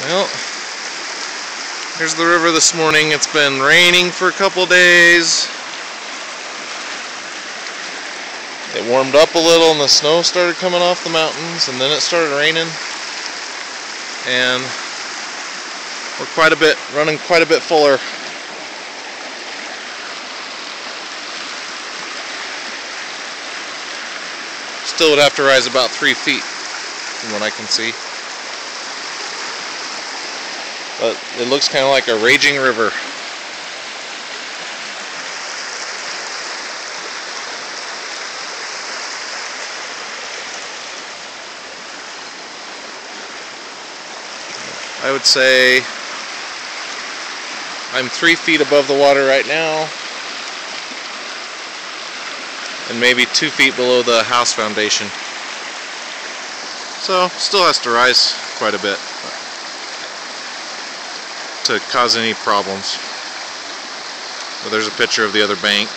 Well, here's the river this morning. It's been raining for a couple days. It warmed up a little and the snow started coming off the mountains, and then it started raining. And we're running quite a bit fuller. Still would have to rise about 3 feet from what I can see. But it looks kind of like a raging river. I would say I'm 3 feet above the water right now, and maybe 2 feet below the house foundation. So still has to rise quite a bit to cause any problems. But there's a picture of the other bank.